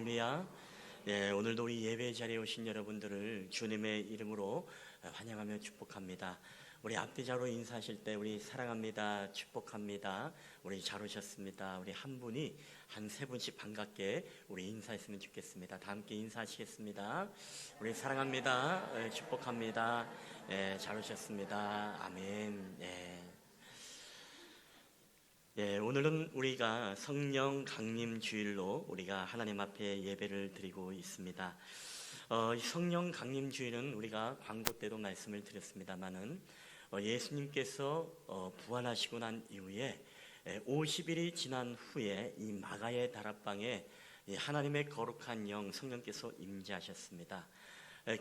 할렐루야. 네, 오늘도 우리 예배 자리에 오신 여러분들을 주님의 이름으로 환영하며 축복합니다. 우리 앞뒤자로 인사하실 때 우리 사랑합니다, 축복합니다, 우리 잘 오셨습니다. 우리 한 분이 한 세 분씩 반갑게 우리 인사했으면 좋겠습니다. 다 함께 인사하시겠습니다. 우리 사랑합니다, 축복합니다, 잘 오셨습니다. 아멘. 오늘은 우리가 성령 강림 주일로 우리가 하나님 앞에 예배를 드리고 있습니다. 성령 강림 주일은 우리가 광고 때도 말씀을 드렸습니다만은 예수님께서 부활하시고 난 이후에 50일이 지난 후에 이 마가의 다락방에 하나님의 거룩한 영 성령께서 임재하셨습니다.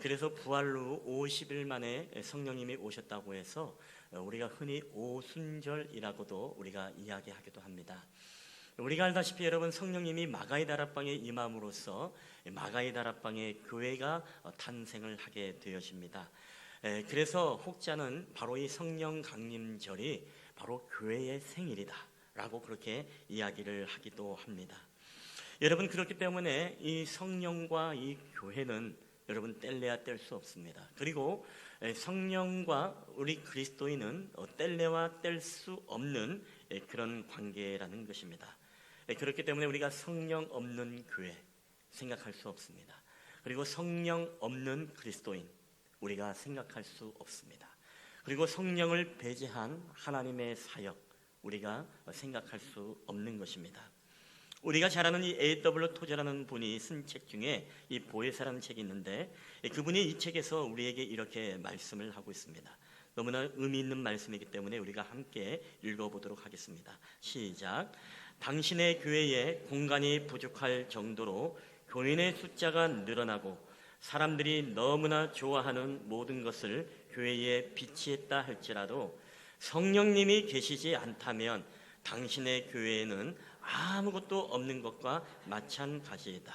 그래서 부활 후 50일 만에 성령님이 오셨다고 해서 우리가 흔히 오순절이라고도 우리가 이야기하기도 합니다. 우리가 알다시피 여러분, 성령님이 마가의 다락방에 임함으로써 마가의 다락방에 교회가 탄생을 하게 되어집니다. 그래서 혹자는 바로 이 성령 강림절이 바로 교회의 생일이다 라고 그렇게 이야기를 하기도 합니다. 여러분, 그렇기 때문에 이 성령과 이 교회는 여러분 뗄래야 뗄 수 없습니다. 그리고 성령과 우리 그리스도인은 뗄래야 뗄 수 없는 그런 관계라는 것입니다. 그렇기 때문에 우리가 성령 없는 교회 생각할 수 없습니다. 그리고 성령 없는 그리스도인 우리가 생각할 수 없습니다. 그리고 성령을 배제한 하나님의 사역 우리가 생각할 수 없는 것입니다. 우리가 잘 아는 이 A.W. 토저라는 분이 쓴 책 중에 이 보혜사라는 책이 있는데, 그분이 이 책에서 우리에게 이렇게 말씀을 하고 있습니다. 너무나 의미 있는 말씀이기 때문에 우리가 함께 읽어보도록 하겠습니다. 시작. 당신의 교회에 공간이 부족할 정도로 교인의 숫자가 늘어나고 사람들이 너무나 좋아하는 모든 것을 교회에 비치했다 할지라도 성령님이 계시지 않다면 당신의 교회에는 아무것도 없는 것과 마찬가지이다.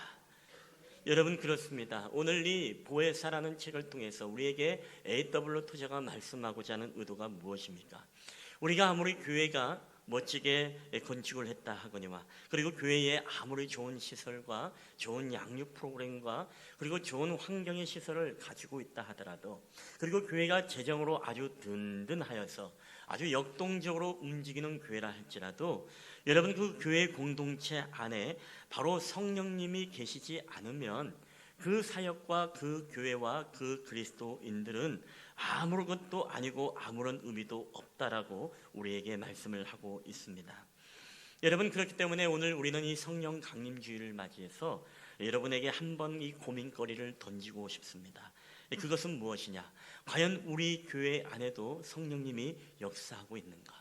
여러분, 그렇습니다. 오늘 이 보혜사라는 책을 통해서 우리에게 A.W. 토저가 말씀하고자 하는 의도가 무엇입니까? 우리가 아무리 교회가 멋지게 건축을 했다 하거니와, 그리고 교회에 아무리 좋은 시설과 좋은 양육 프로그램과 그리고 좋은 환경의 시설을 가지고 있다 하더라도, 그리고 교회가 재정으로 아주 든든하여서 아주 역동적으로 움직이는 교회라 할지라도 여러분, 그 교회 공동체 안에 바로 성령님이 계시지 않으면 그 사역과 그 교회와 그 그리스도인들은 아무것도 아니고 아무런 의미도 없다라고 우리에게 말씀을 하고 있습니다. 여러분, 그렇기 때문에 오늘 우리는 이 성령 강림주의를 맞이해서 여러분에게 한번 이 고민거리를 던지고 싶습니다. 그것은 무엇이냐? 과연 우리 교회 안에도 성령님이 역사하고 있는가?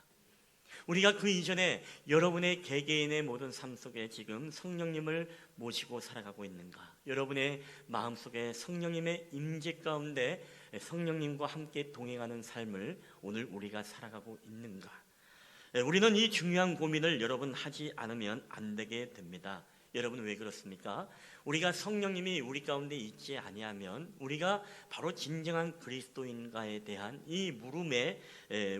우리가 그 이전에 여러분의 개개인의 모든 삶 속에 지금 성령님을 모시고 살아가고 있는가? 여러분의 마음속에 성령님의 임재 가운데 성령님과 함께 동행하는 삶을 오늘 우리가 살아가고 있는가? 우리는 이 중요한 고민을 여러분 하지 않으면 안 되게 됩니다. 여러분, 왜 그렇습니까? 우리가 성령님이 우리 가운데 있지 아니하면 우리가 바로 진정한 그리스도인가에 대한 이 물음에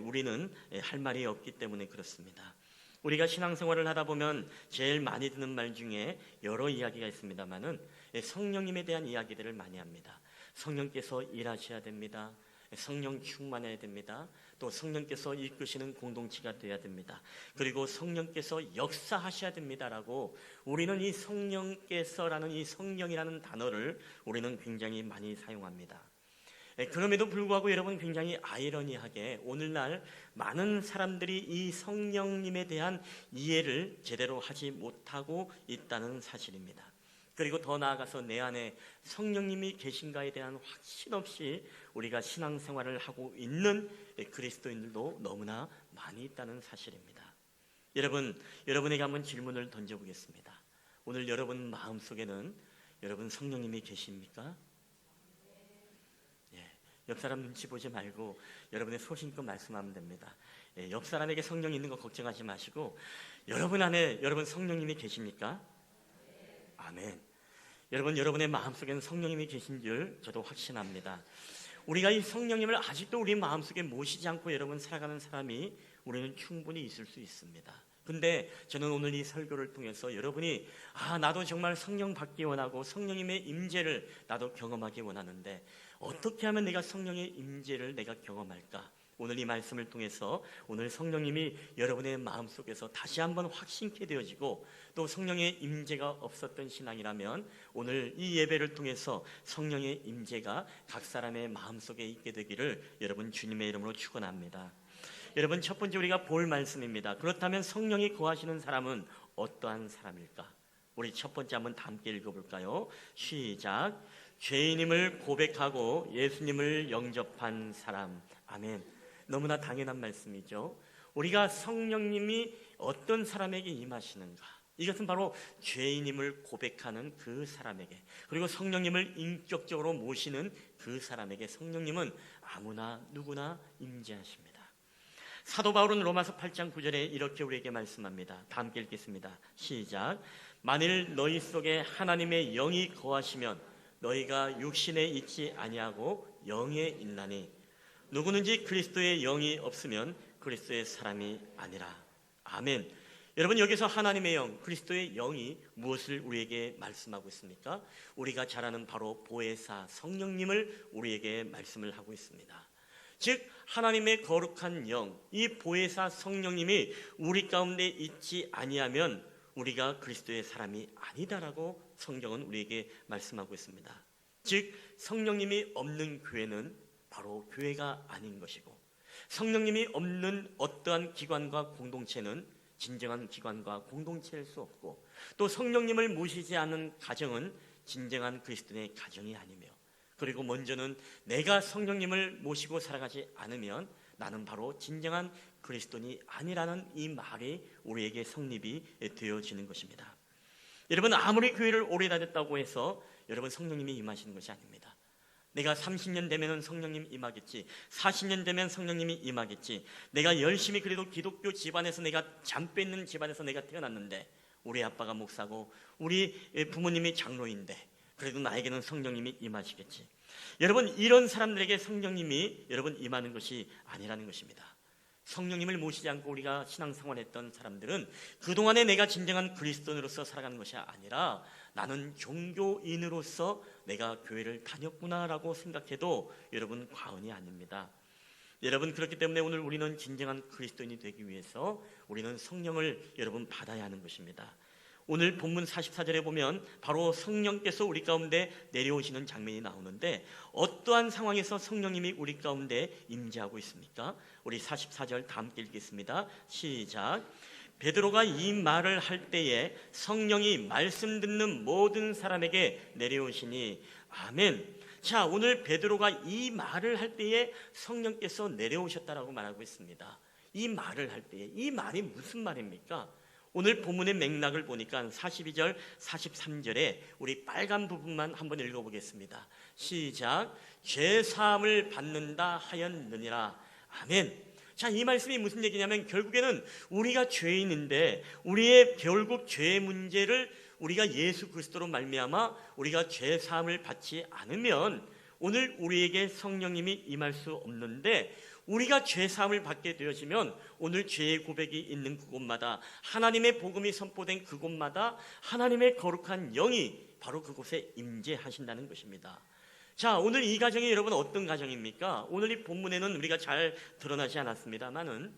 우리는 할 말이 없기 때문에 그렇습니다. 우리가 신앙생활을 하다 보면 제일 많이 듣는 말 중에 여러 이야기가 있습니다만은 성령님에 대한 이야기들을 많이 합니다. 성령께서 일하셔야 됩니다. 성령 충만해야 됩니다. 또 성령께서 이끄시는 공동체가 되어야 됩니다. 그리고 성령께서 역사하셔야 됩니다라고 우리는 이 성령께서라는 이 성령이라는 단어를 우리는 굉장히 많이 사용합니다. 그럼에도 불구하고 여러분, 굉장히 아이러니하게 오늘날 많은 사람들이 이 성령님에 대한 이해를 제대로 하지 못하고 있다는 사실입니다. 그리고 더 나아가서 내 안에 성령님이 계신가에 대한 확신 없이 우리가 신앙생활을 하고 있는 그리스도인들도 너무나 많이 있다는 사실입니다. 여러분에게 한번 질문을 던져보겠습니다. 오늘 여러분 마음속에는 여러분 성령님이 계십니까? 옆 사람 눈치 보지 말고 여러분의 소신껏 말씀하면 됩니다. 옆 사람에게 성령이 있는 거 걱정하지 마시고 여러분 안에 여러분 성령님이 계십니까? 아멘. 여러분, 여러분의 마음속에는 성령님이 계신 줄 저도 확신합니다. 우리가 이 성령님을 아직도 우리 마음속에 모시지 않고 여러분 살아가는 사람이 우리는 충분히 있을 수 있습니다. 근데 저는 오늘 이 설교를 통해서 여러분이 나도 정말 성령 받기 원하고 성령님의 임재를 나도 경험하기 원하는데 어떻게 하면 내가 성령의 임재를 내가 경험할까? 오늘 이 말씀을 통해서 오늘 성령님이 여러분의 마음속에서 다시 한번 확신케 되어지고 또 성령의 임재가 없었던 신앙이라면 오늘 이 예배를 통해서 성령의 임재가 각 사람의 마음속에 있게 되기를 여러분 주님의 이름으로 축원합니다. 여러분, 첫 번째 우리가 볼 말씀입니다. 그렇다면 성령이 거하시는 사람은 어떠한 사람일까? 우리 첫 번째 한번 함께 읽어볼까요? 시작. 죄인임을 고백하고 예수님을 영접한 사람. 아멘. 너무나 당연한 말씀이죠. 우리가 성령님이 어떤 사람에게 임하시는가? 이것은 바로 죄인임을 고백하는 그 사람에게, 그리고 성령님을 인격적으로 모시는 그 사람에게 성령님은 아무나 누구나 임재하십니다. 사도 바울은 로마서 8장 9절에 이렇게 우리에게 말씀합니다. 다 함께 읽겠습니다. 시작. 만일 너희 속에 하나님의 영이 거하시면 너희가 육신에 있지 아니하고 영에 있나니 누구든지 그리스도의 영이 없으면 그리스도의 사람이 아니라. 아멘. 여러분, 여기서 하나님의 영, 그리스도의 영이 무엇을 우리에게 말씀하고 있습니까? 우리가 잘 아는 바로 보혜사 성령님을 우리에게 말씀을 하고 있습니다. 즉 하나님의 거룩한 영, 이 보혜사 성령님이 우리 가운데 있지 아니하면 우리가 그리스도의 사람이 아니다라고 성경은 우리에게 말씀하고 있습니다. 즉 성령님이 없는 교회는 바로 교회가 아닌 것이고, 성령님이 없는 어떠한 기관과 공동체는 진정한 기관과 공동체일 수 없고, 또 성령님을 모시지 않은 가정은 진정한 그리스도의 가정이 아니며, 그리고 먼저는 내가 성령님을 모시고 살아가지 않으면 나는 바로 진정한 그리스도인이 아니라는 이 말이 우리에게 성립이 되어지는 것입니다. 여러분, 아무리 교회를 오래 다녔다고 해서 여러분 성령님이 임하시는 것이 아닙니다. 내가 30년 되면 성령님 임하겠지, 40년 되면 성령님이 임하겠지, 내가 열심히 그래도 기독교 집안에서 내가 잠 뺏는 집안에서 내가 태어났는데 우리 아빠가 목사고 우리 부모님이 장로인데 그래도 나에게는 성령님이 임하시겠지. 여러분, 이런 사람들에게 성령님이 여러분 임하는 것이 아니라는 것입니다. 성령님을 모시지 않고 우리가 신앙생활했던 사람들은 그동안에 내가 진정한 그리스도인으로서 살아가는 것이 아니라 나는 종교인으로서 내가 교회를 다녔구나라고 생각해도 여러분 과언이 아닙니다. 여러분, 그렇기 때문에 오늘 우리는 진정한 그리스도인이 되기 위해서 우리는 성령을 여러분 받아야 하는 것입니다. 오늘 본문 44절에 보면 바로 성령께서 우리 가운데 내려오시는 장면이 나오는데 어떠한 상황에서 성령님이 우리 가운데 임재하고 있습니까? 우리 44절 다 함께 읽겠습니다. 시작. 베드로가 이 말을 할 때에 성령이 말씀 듣는 모든 사람에게 내려오시니. 아멘. 자, 오늘 베드로가 이 말을 할 때에 성령께서 내려오셨다라고 말하고 있습니다. 이 말을 할 때에 이 말이 무슨 말입니까? 오늘 본문의 맥락을 보니까 42절, 43절에 우리 빨간 부분만 한번 읽어보겠습니다. 시작. 죄사함을 받는다 하였느니라. 아멘. 자, 이 말씀이 무슨 얘기냐면 결국에는 우리가 죄인인데 우리의 결국 죄의 문제를 우리가 예수 그리스도로 말미암아 우리가 죄사함을 받지 않으면 오늘 우리에게 성령님이 임할 수 없는데, 우리가 죄사함을 받게 되어지면 오늘 죄의 고백이 있는 그곳마다, 하나님의 복음이 선포된 그곳마다 하나님의 거룩한 영이 바로 그곳에 임재하신다는 것입니다. 자, 오늘 이 가정이 여러분 어떤 가정입니까? 오늘 이 본문에는 우리가 잘 드러나지 않았습니다만은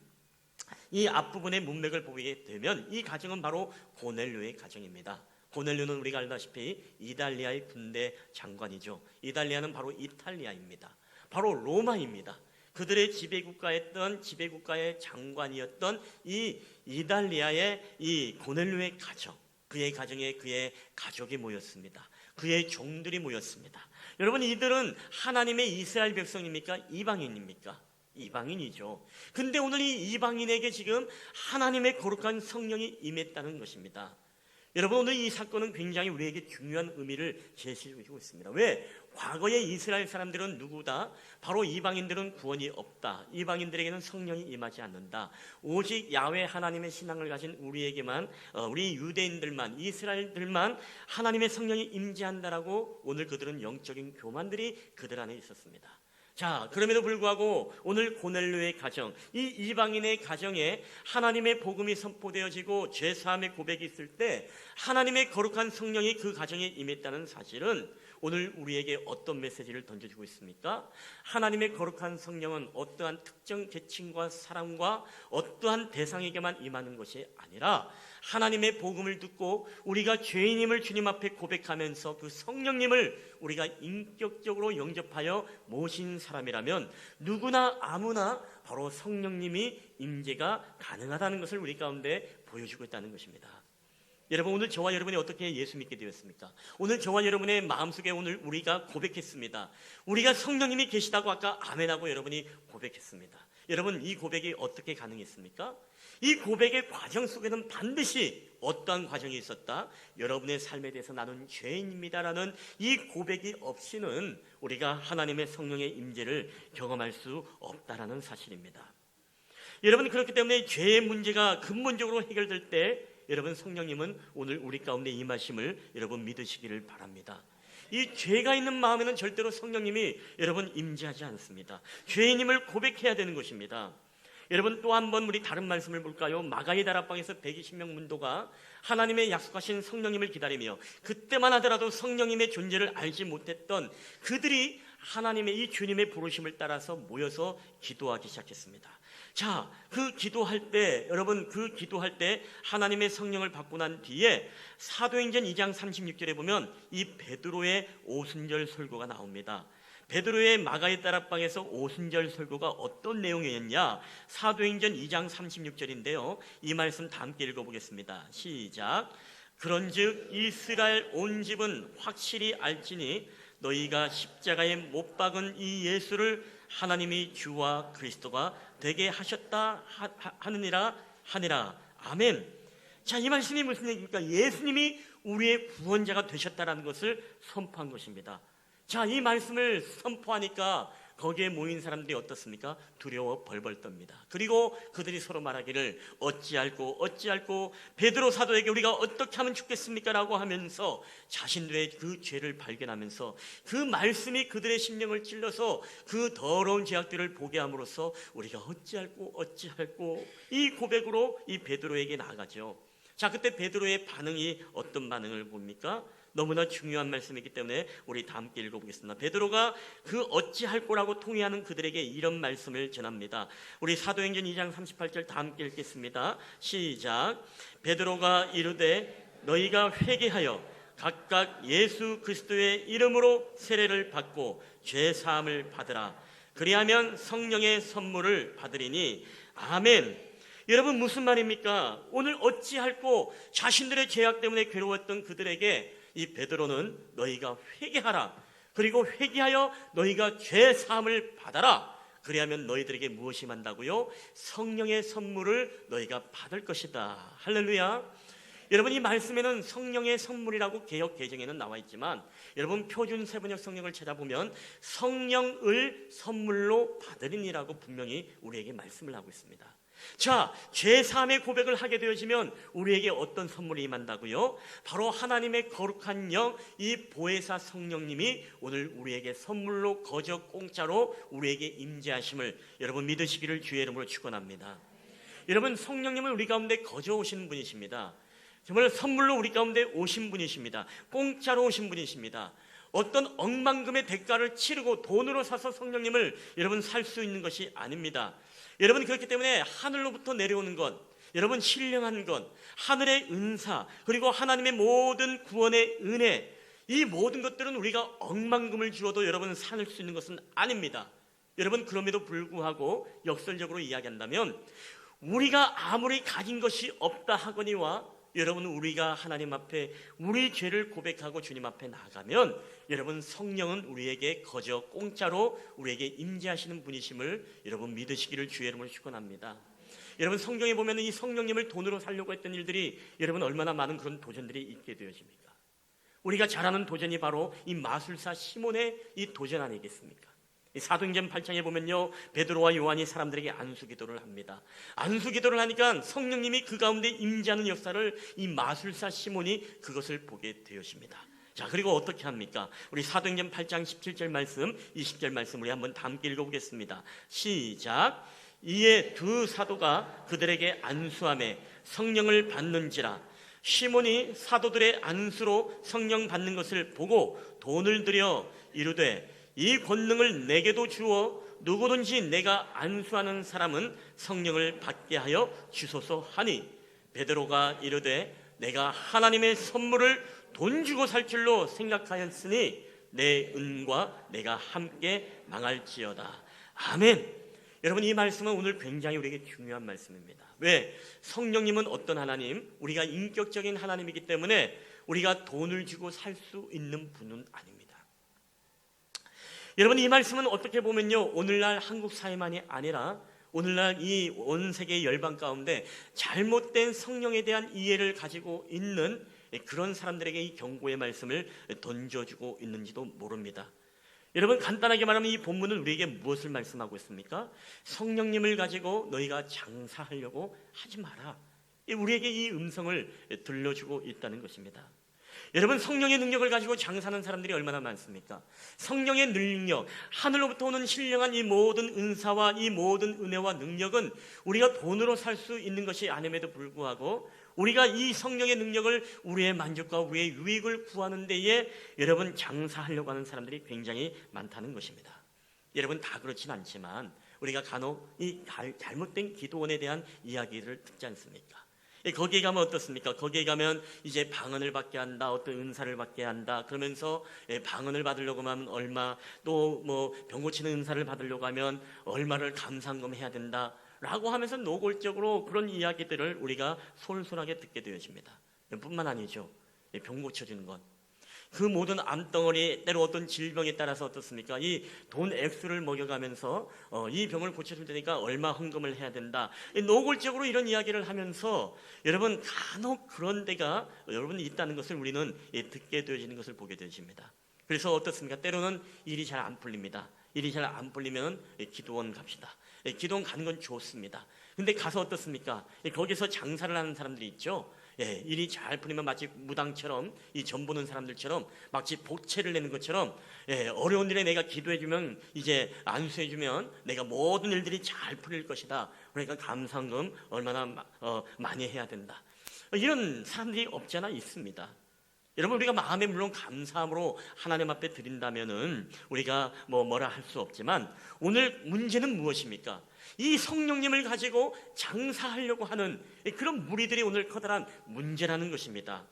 이 앞부분의 문맥을 보게 되면 이 가정은 바로 고넬료의 가정입니다. 고넬료는 우리가 알다시피 이달리아의 군대 장관이죠. 이달리아는 바로 이탈리아입니다. 바로 로마입니다. 그들의 지배국가의 장관이었던 이 이달리아의 이 고넬료의 가정, 그의 가정에 그의 가족이 모였습니다. 그의 종들이 모였습니다. 여러분, 이들은 하나님의 이스라엘 백성입니까? 이방인입니까? 이방인이죠. 근데 오늘 이 이방인에게 지금 하나님의 거룩한 성령이 임했다는 것입니다. 여러분, 오늘 이 사건은 굉장히 우리에게 중요한 의미를 제시해주고 있습니다. 왜? 과거의 이스라엘 사람들은 누구다? 바로 이방인들은 구원이 없다. 이방인들에게는 성령이 임하지 않는다. 오직 야훼 하나님의 신앙을 가진 우리에게만, 우리 유대인들만, 이스라엘들만 하나님의 성령이 임재한다라고 오늘 그들은 영적인 교만들이 그들 안에 있었습니다. 자, 그럼에도 불구하고 오늘 고넬료의 가정, 이 이방인의 가정에 하나님의 복음이 선포되어지고 죄사함의 고백이 있을 때 하나님의 거룩한 성령이 그 가정에 임했다는 사실은 오늘 우리에게 어떤 메시지를 던져주고 있습니까? 하나님의 거룩한 성령은 어떠한 특정 계층과 사람과 어떠한 대상에게만 임하는 것이 아니라 하나님의 복음을 듣고 우리가 죄인임을 주님 앞에 고백하면서 그 성령님을 우리가 인격적으로 영접하여 모신 사람이라면 누구나 아무나 바로 성령님이 임재가 가능하다는 것을 우리 가운데 보여주고 있다는 것입니다. 여러분, 오늘 저와 여러분이 어떻게 예수 믿게 되었습니까? 오늘 저와 여러분의 마음속에 오늘 우리가 고백했습니다. 우리가 성령님이 계시다고 아까 아멘하고 여러분이 고백했습니다. 여러분, 이 고백이 어떻게 가능했습니까? 이 고백의 과정 속에는 반드시 어떠한 과정이 있었다. 여러분의 삶에 대해서 나는 죄인입니다라는 이 고백이 없이는 우리가 하나님의 성령의 임재를 경험할 수 없다라는 사실입니다. 여러분, 그렇기 때문에 죄의 문제가 근본적으로 해결될 때 여러분, 성령님은 오늘 우리 가운데 임하심을 여러분 믿으시기를 바랍니다. 이 죄가 있는 마음에는 절대로 성령님이 여러분 임재하지 않습니다. 죄인임을 고백해야 되는 것입니다. 여러분, 또 한 번 우리 다른 말씀을 볼까요? 마가의 다락방에서 120명 문도가 하나님의 약속하신 성령님을 기다리며 그때만 하더라도 성령님의 존재를 알지 못했던 그들이 하나님의 이 주님의 부르심을 따라서 모여서 기도하기 시작했습니다. 자, 그 기도할 때, 여러분, 그 기도할 때 하나님의 성령을 받고 난 뒤에 사도행전 2장 36절에 보면 이 베드로의 오순절 설교가 나옵니다. 베드로의 마가의 다락방에서 오순절 설교가 어떤 내용이었냐? 사도행전 2장 36절인데요. 이 말씀 다 함께 읽어보겠습니다. 시작. 그런즉 이스라엘 온 집은 확실히 알지니 너희가 십자가에 못 박은 이 예수를 하나님이 주와 그리스도가 되게 하셨다 하느니라. 아멘. 자, 이 말씀이 무슨 얘기입니까? 예수님이 우리의 구원자가 되셨다라는 것을 선포한 것입니다. 자, 이 말씀을 선포하니까 거기에 모인 사람들이 어떻습니까? 두려워 벌벌 떱니다. 그리고 그들이 서로 말하기를 어찌할꼬 베드로 사도에게 우리가 어떻게 하면 죽겠습니까? 라고 하면서 자신들의 그 죄를 발견하면서 그 말씀이 그들의 심령을 찔러서 그 더러운 죄악들을 보게 함으로써 우리가 어찌할꼬 이 고백으로 이 베드로에게 나아가죠. 자, 그때 베드로의 반응이 어떤 반응을 봅니까? 너무나 중요한 말씀이기 때문에 우리 다 함께 읽어보겠습니다. 베드로가 그 어찌할 거라고 통회하는 그들에게 이런 말씀을 전합니다. 우리 사도행전 2장 38절 다 함께 읽겠습니다. 시작. 베드로가 이르되 너희가 회개하여 각각 예수 그리스도의 이름으로 세례를 받고 죄 사함을 받으라. 그리하면 성령의 선물을 받으리니. 아멘. 여러분, 무슨 말입니까? 오늘 어찌할꼬 자신들의 죄악 때문에 괴로웠던 그들에게 이 베드로는 너희가 회개하라. 그리고 회개하여 너희가 죄 사함을 받아라. 그리하면 너희들에게 무엇이 만다고요? 성령의 선물을 너희가 받을 것이다. 할렐루야. 여러분, 이 말씀에는 성령의 선물이라고 개역 개정에는 나와 있지만 여러분 표준 세번역 성경을 찾아보면 성령을 선물로 받으리니라고 분명히 우리에게 말씀을 하고 있습니다. 자, 죄사함의 고백을 하게 되어지면 우리에게 어떤 선물이 임한다고요? 바로 하나님의 거룩한 영, 이 보혜사 성령님이 오늘 우리에게 선물로 거저 공짜로 우리에게 임재하심을 여러분 믿으시기를 주의 이름으로 축원합니다. 여러분, 성령님은 우리 가운데 거저 오신 분이십니다. 정말 선물로 우리 가운데 오신 분이십니다. 공짜로 오신 분이십니다. 어떤 억만금의 대가를 치르고 돈으로 사서 성령님을 여러분 살 수 있는 것이 아닙니다. 여러분, 그렇기 때문에 하늘로부터 내려오는 것, 여러분 신령한 것, 하늘의 은사, 그리고 하나님의 모든 구원의 은혜, 이 모든 것들은 우리가 억만금을 주어도 여러분 살 수 있는 것은 아닙니다. 여러분, 그럼에도 불구하고 역설적으로 이야기한다면 우리가 아무리 가진 것이 없다 하거니와 여러분, 우리가 하나님 앞에 우리 죄를 고백하고 주님 앞에 나가면 여러분 성령은 우리에게 거저 공짜로 우리에게 임재하시는 분이심을 여러분 믿으시기를 주의 이름으로 축원합니다. 여러분, 성경에 보면 이 성령님을 돈으로 살려고 했던 일들이 여러분 얼마나 많은 그런 도전들이 있게 되어집니까? 우리가 잘 아는 도전이 바로 이 마술사 시몬의 이 도전 아니겠습니까? 사도행전 8장에 보면요, 베드로와 요한이 사람들에게 안수기도를 합니다. 안수기도를 하니까 성령님이 그 가운데 임재하는 역사를 이 마술사 시몬이 그것을 보게 되었습니다. 자, 그리고 어떻게 합니까? 우리 사도행전 8장 17절 말씀, 20절 말씀 우리 한번 다 함께 읽어보겠습니다. 시작. 이에 두 사도가 그들에게 안수하매 성령을 받는지라. 시몬이 사도들의 안수로 성령 받는 것을 보고 돈을 들여 이르되 이 권능을 내게도 주어 누구든지 내가 안수하는 사람은 성령을 받게 하여 주소서 하니, 베드로가 이르되 내가 하나님의 선물을 돈 주고 살 줄로 생각하였으니 내 은과 내가 함께 망할지어다. 아멘. 여러분, 이 말씀은 오늘 굉장히 우리에게 중요한 말씀입니다. 왜? 성령님은 어떤 하나님? 우리가 인격적인 하나님이기 때문에 우리가 돈을 주고 살 수 있는 분은 아닙니다. 여러분, 이 말씀은 어떻게 보면요, 오늘날 한국 사회만이 아니라 오늘날 이 온 세계 열방 가운데 잘못된 성령에 대한 이해를 가지고 있는 그런 사람들에게 이 경고의 말씀을 던져주고 있는지도 모릅니다. 여러분, 간단하게 말하면 이 본문은 우리에게 무엇을 말씀하고 있습니까? 성령님을 가지고 너희가 장사하려고 하지 마라. 우리에게 이 음성을 들려주고 있다는 것입니다. 여러분, 성령의 능력을 가지고 장사하는 사람들이 얼마나 많습니까? 성령의 능력, 하늘로부터 오는 신령한 이 모든 은사와 이 모든 은혜와 능력은 우리가 돈으로 살 수 있는 것이 아님에도 불구하고 우리가 이 성령의 능력을 우리의 만족과 우리의 유익을 구하는 데에 여러분 장사하려고 하는 사람들이 굉장히 많다는 것입니다. 여러분, 다 그렇진 않지만 우리가 간혹 이 잘못된 기도원에 대한 이야기를 듣지 않습니까? 거기에 가면 어떻습니까? 거기에 가면 이제 방언을 받게 한다, 어떤 은사를 받게 한다, 그러면서 방언을 받으려고 하면 얼마, 또 뭐 병 고치는 은사를 받으려고 하면 얼마를 감상금 해야 된다 라고 하면서 노골적으로 그런 이야기들을 우리가 솔솔하게 듣게 되어집니다. 뿐만 아니죠, 병 고쳐주는 것, 그 모든 암덩어리, 때로 어떤 질병에 따라서 어떻습니까? 이 돈 액수를 먹여가면서 이 병을 고쳐줄 테니까 얼마 헌금을 해야 된다, 노골적으로 이런 이야기를 하면서 여러분 간혹 그런 데가 여러분 있다는 것을 우리는 듣게 되어지는 것을 보게 되어집니다. 그래서 어떻습니까? 때로는 일이 잘 안 풀립니다. 일이 잘 안 풀리면 기도원 갑시다. 기도원 가는 건 좋습니다. 근데 가서 어떻습니까? 거기서 장사를 하는 사람들이 있죠. 일이 잘 풀리면 마치 무당처럼, 이 점 보는 사람들처럼 마치 복채를 내는 것처럼 어려운 일에 내가 기도해주면, 이제 안수해주면 내가 모든 일들이 잘 풀릴 것이다. 그러니까 감상금 얼마나 많이 해야 된다. 이런 사람들이 없지 않아 있습니다. 여러분, 우리가 마음에 물론 감사함으로 하나님 앞에 드린다면은 우리가 뭐라 할 수 없지만 오늘 문제는 무엇입니까? 이 성령님을 가지고 장사하려고 하는 그런 무리들이 오늘 커다란 문제라는 것입니다.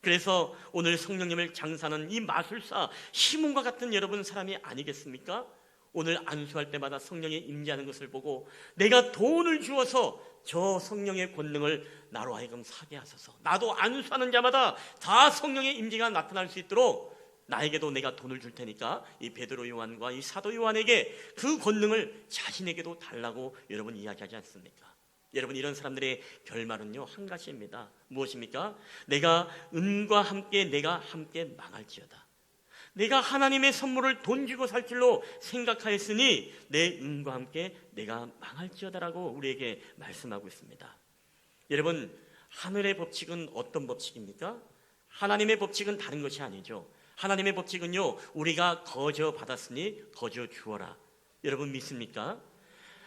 그래서 오늘 성령님을 장사하는 이 마술사 시몬과 같은 여러분 사람이 아니겠습니까? 오늘 안수할 때마다 성령이 임재하는 것을 보고 내가 돈을 주어서 저 성령의 권능을 나로 하여금 사게 하소서, 나도 안수하는 자마다 다 성령의 임재가 나타날 수 있도록 나에게도 내가 돈을 줄 테니까 이 베드로 요한과 이 사도 요한에게 그 권능을 자신에게도 달라고 여러분 이야기하지 않습니까? 여러분, 이런 사람들의 결말은요 한 가지입니다. 무엇입니까? 내가 은과 함께 내가 함께 망할지어다. 내가 하나님의 선물을 돈 주고 살 줄로 생각하였으니 내 은과 함께 내가 망할지어다라고 우리에게 말씀하고 있습니다. 여러분, 하늘의 법칙은 어떤 법칙입니까? 하나님의 법칙은 다른 것이 아니죠. 하나님의 법칙은요, 우리가 거저 받았으니 거저 주어라. 여러분 믿습니까?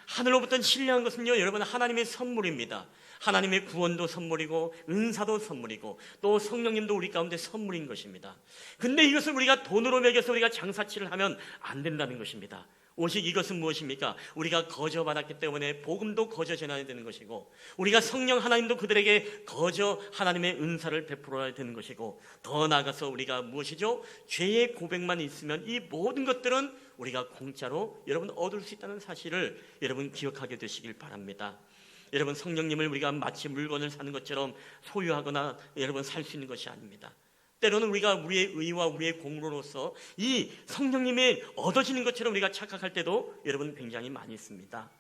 하늘로부터 신령한 것은요, 여러분 하나님의 선물입니다. 하나님의 구원도 선물이고 은사도 선물이고 또 성령님도 우리 가운데 선물인 것입니다. 근데 이것을 우리가 돈으로 매겨서 우리가 장사치를 하면 안 된다는 것입니다. 오직 이것은 무엇입니까? 우리가 거저 받았기 때문에 복음도 거저 전해야 되는 것이고, 우리가 성령 하나님도 그들에게 거저 하나님의 은사를 베풀어야 되는 것이고, 더 나아가서 우리가 무엇이죠? 죄의 고백만 있으면 이 모든 것들은 우리가 공짜로 여러분 얻을 수 있다는 사실을 여러분 기억하게 되시길 바랍니다. 여러분, 성령님을 우리가 마치 물건을 사는 것처럼 소유하거나 여러분 살 수 있는 것이 아닙니다. 때로는 우리가 우리의 의와 우리의 공로로서 이 성령님이 얻어지는 것처럼 우리가 착각할 때도 여러분 굉장히 많이 있습니다.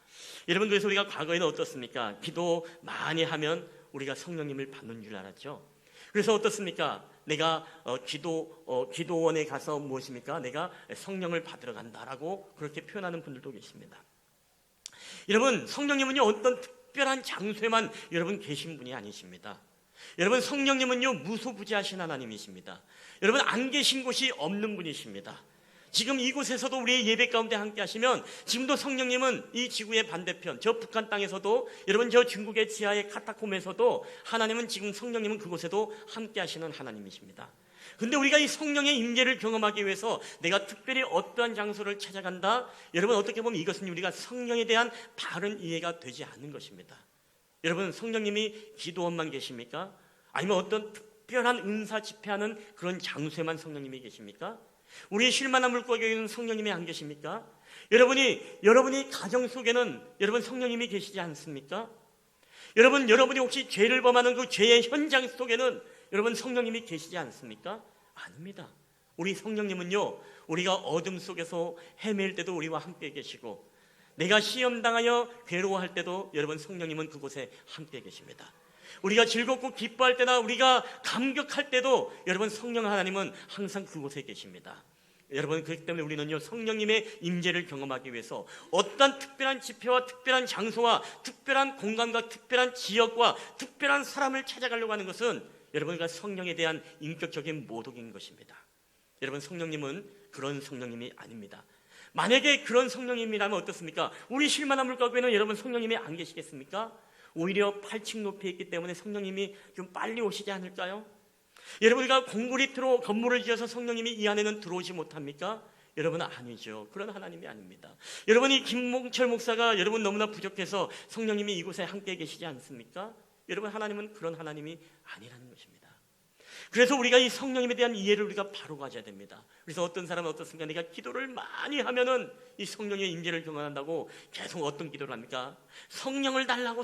여러분, 그래서 우리가 과거에는 어떻습니까? 기도 많이 하면 우리가 성령님을 받는 줄 알았죠. 그래서 어떻습니까? 내가 기도원에 가서 무엇입니까? 내가 성령을 받으러 간다라고 그렇게 표현하는 분들도 계십니다. 여러분, 성령님은요 어떤 특별한 장소에만 여러분 계신 분이 아니십니다. 여러분, 성령님은요 무소부지하신 하나님이십니다. 여러분, 안 계신 곳이 없는 분이십니다. 지금 이곳에서도 우리의 예배 가운데 함께 하시면 지금도 성령님은 이 지구의 반대편, 저 북한 땅에서도, 여러분 저 중국의 지하의 카타콤에서도 하나님은 지금 성령님은 그곳에도 함께 하시는 하나님이십니다. 근데 우리가 이 성령의 임재를 경험하기 위해서 내가 특별히 어떠한 장소를 찾아간다, 여러분 어떻게 보면 이것은 우리가 성령에 대한 바른 이해가 되지 않는 것입니다. 여러분, 성령님이 기도원만 계십니까? 아니면 어떤 특별한 은사 집회하는 그런 장소에만 성령님이 계십니까? 우리의 쉴만한 물고기에는 성령님이 안 계십니까? 여러분이 가정 속에는 여러분 성령님이 계시지 않습니까? 여러분이 혹시 죄를 범하는 그 죄의 현장 속에는 여러분 성령님이 계시지 않습니까? 아닙니다. 우리 성령님은요, 우리가 어둠 속에서 헤맬 때도 우리와 함께 계시고, 내가 시험당하여 괴로워할 때도 여러분 성령님은 그곳에 함께 계십니다. 우리가 즐겁고 기뻐할 때나 우리가 감격할 때도 여러분 성령 하나님은 항상 그곳에 계십니다. 여러분, 그렇기 때문에 우리는요 성령님의 임재를 경험하기 위해서 어떤 특별한 집회와 특별한 장소와 특별한 공간과 특별한 지역과 특별한 사람을 찾아가려고 하는 것은 여러분과 성령에 대한 인격적인 모독인 것입니다. 여러분, 성령님은 그런 성령님이 아닙니다. 만약에 그런 성령님이라면 어떻습니까? 우리 쉴만한 물가에는 여러분 성령님이 안 계시겠습니까? 오히려 8층 높이에 있기 때문에 성령님이 좀 빨리 오시지 않을까요? 여러분, 우리가 콘크리트로 건물을 지어서 성령님이 이 안에는 들어오지 못합니까? 여러분, 아니죠. 그런 하나님이 아닙니다. 여러분이 김몽철 목사가 여러분 너무나 부족해서 성령님이 이곳에 함께 계시지 않습니까? 여러분, 하나님은 그런 하나님이 아니라는 것입니다. 그래서 우리가 이 성령님에 대한 이해를 우리가 바로 가져야 됩니다. 그래서 어떤 사람은 어떻습니까? 내가 기도를 많이 하면은 이 성령의 임재를 경험한다고 계속 어떤 기도를 합니까? 성령을 달라고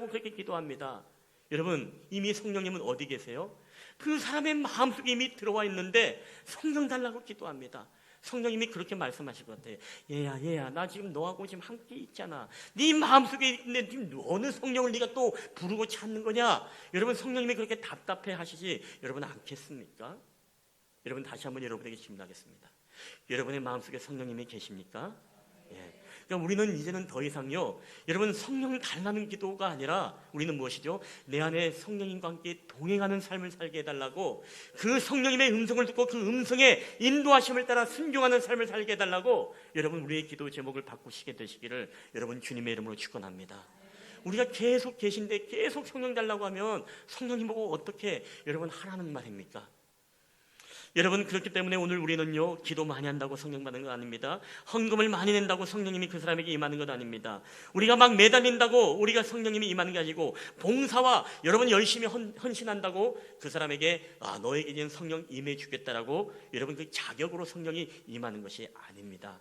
그렇게 기도합니다. 여러분, 이미 성령님은 어디 계세요? 그 사람의 마음속에 이미 들어와 있는데 성령 달라고 기도합니다. 성령님이 그렇게 말씀하실 것 같아요. 얘야, 나 지금 너하고 지금 함께 있잖아. 네 마음속에 있는데 지금 어느 성령을 네가 또 부르고 찾는 거냐? 여러분, 성령님이 그렇게 답답해 하시지 여러분 않겠습니까? 여러분, 다시 한번 여러분에게 질문하겠습니다. 여러분의 마음속에 성령님이 계십니까? 예. 그러니까 우리는 이제는 더 이상요, 여러분 성령 달라는 기도가 아니라 우리는 무엇이죠? 내 안에 성령님과 함께 동행하는 삶을 살게 해달라고, 그 성령님의 음성을 듣고 그 음성의 인도하심을 따라 순종하는 삶을 살게 해달라고 여러분 우리의 기도 제목을 바꾸시게 되시기를 여러분 주님의 이름으로 축원합니다. 우리가 계속 계신데 계속 성령 달라고 하면 성령님 보고 어떻게 여러분 하라는 말입니까? 여러분, 그렇기 때문에 오늘 우리는요 기도 많이 한다고 성령 받는 거 아닙니다. 헌금을 많이 낸다고 성령님이 그 사람에게 임하는 것 아닙니다. 우리가 막 매달린다고 우리가 성령님이 임하는 게 아니고, 봉사와 여러분 열심히 헌신한다고 그 사람에게 너에게 이제는 성령 임해 주겠다라고 여러분 그 자격으로 성령이 임하는 것이 아닙니다.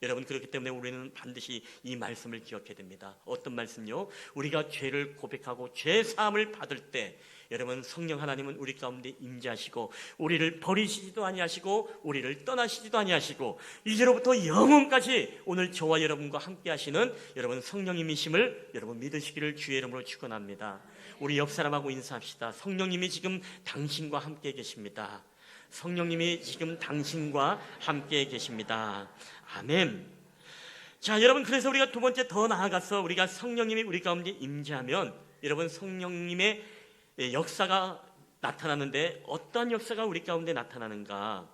여러분, 그렇기 때문에 우리는 반드시 이 말씀을 기억해야 됩니다. 어떤 말씀요? 우리가 죄를 고백하고 죄 사함을 받을 때 여러분 성령 하나님은 우리 가운데 임재하시고 우리를 버리시지도 아니하시고 우리를 떠나시지도 아니하시고 이제로부터 영원까지 오늘 저와 여러분과 함께 하시는 여러분 성령님이심을 여러분 믿으시기를 주의 이름으로 축원합니다. 우리 옆 사람하고 인사합시다. 성령님이 지금 당신과 함께 계십니다. 성령님이 지금 당신과 함께 계십니다. 아멘. 자, 여러분, 그래서 우리가 두 번째 더 나아가서 우리가 성령님이 우리 가운데 임재하면 여러분 성령님의 역사가 나타나는데 어떤 역사가 우리 가운데 나타나는가?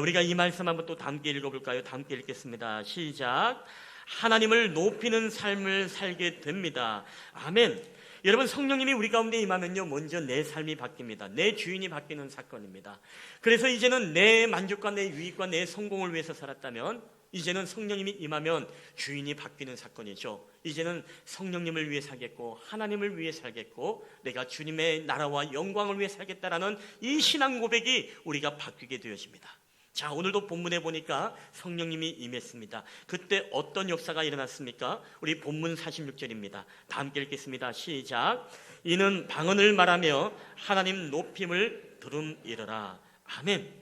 우리가 이 말씀 한번 또 함께 읽어볼까요? 함께 읽겠습니다. 시작. 하나님을 높이는 삶을 살게 됩니다. 아멘. 여러분, 성령님이 우리 가운데 임하면요 먼저 내 삶이 바뀝니다. 내 주인이 바뀌는 사건입니다. 그래서 이제는 내 만족과 내 유익과 내 성공을 위해서 살았다면 이제는 성령님이 임하면 주인이 바뀌는 사건이죠. 이제는 성령님을 위해 살겠고 하나님을 위해 살겠고 내가 주님의 나라와 영광을 위해 살겠다라는 이 신앙 고백이 우리가 바뀌게 되어집니다. 자, 오늘도 본문에 보니까 성령님이 임했습니다. 그때 어떤 역사가 일어났습니까? 우리 본문 46절입니다. 다 함께 읽겠습니다. 시작. 이는 방언을 말하며 하나님 높임을 두루이르라. 아멘.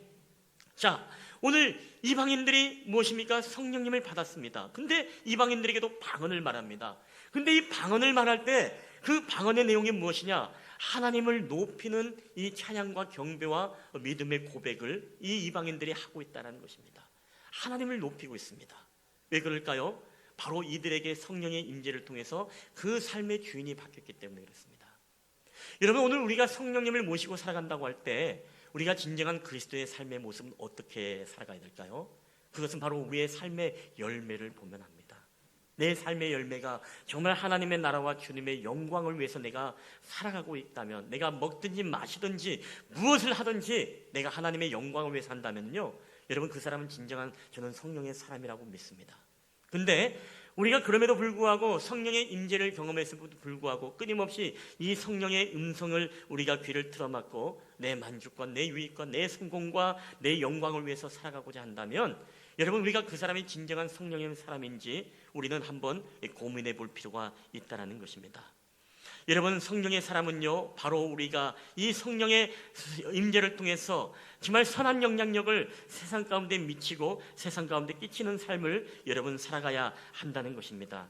자, 오늘 이방인들이 무엇입니까? 성령님을 받았습니다. 근데 이방인들에게도 방언을 말합니다. 근데 이 방언을 말할 때 그 방언의 내용이 무엇이냐? 하나님을 높이는 이 찬양과 경배와 믿음의 고백을 이 이방인들이 하고 있다는 것입니다. 하나님을 높이고 있습니다. 왜 그럴까요? 바로 이들에게 성령의 임재를 통해서 그 삶의 주인이 바뀌었기 때문에 그렇습니다. 여러분, 오늘 우리가 성령님을 모시고 살아간다고 할 때 우리가 진정한 그리스도의 삶의 모습은 어떻게 살아가야 될까요? 그것은 바로 우리의 삶의 열매를 보면 합니다. 내 삶의 열매가 정말 하나님의 나라와 주님의 영광을 위해서 내가 살아가고 있다면, 내가 먹든지 마시든지 무엇을 하든지 내가 하나님의 영광을 위해서 한다면요, 여러분, 그 사람은 진정한, 저는 성령의 사람이라고 믿습니다. 근데 우리가 그럼에도 불구하고 성령의 임재를 경험했음에도 불구하고 끊임없이 이 성령의 음성을 우리가 귀를 틀어막고 내 만족과 내 유익과 내 성공과 내 영광을 위해서 살아가고자 한다면, 여러분, 우리가 그 사람이 진정한 성령의 사람인지 우리는 한번 고민해 볼 필요가 있다는 것입니다. 여러분, 성령의 사람은요, 바로 우리가 이 성령의 임재를 통해서 정말 선한 영향력을 세상 가운데 미치고 세상 가운데 끼치는 삶을 여러분 살아가야 한다는 것입니다.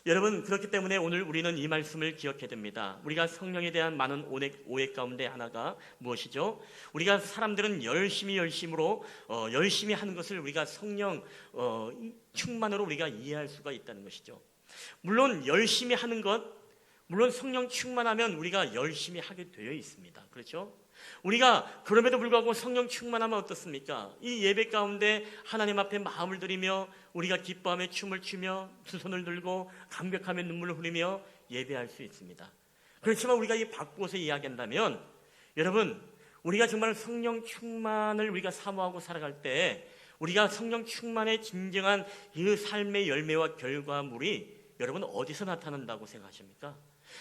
여러분, 그렇기 때문에 오늘 우리는 이 말씀을 기억해야 됩니다. 우리가 성령에 대한 많은 오해 가운데 하나가 무엇이죠? 우리가 사람들은 열심히 하는 것을 우리가 성령 충만으로 우리가 이해할 수가 있다는 것이죠. 물론 열심히 하는 것, 물론 성령 충만하면 우리가 열심히 하게 되어 있습니다. 그렇죠? 우리가 그럼에도 불구하고 성령 충만하면 어떻습니까? 이 예배 가운데 하나님 앞에 마음을 드리며 우리가 기뻐하며 춤을 추며 두 손을 들고 감격하며 눈물을 흘리며 예배할 수 있습니다. 그렇지만 우리가 이 바꾸어서 이야기한다면, 여러분, 우리가 정말 성령 충만을 우리가 사모하고 살아갈 때 우리가 성령 충만의 진정한 이 삶의 열매와 결과물이 여러분 어디서 나타난다고 생각하십니까?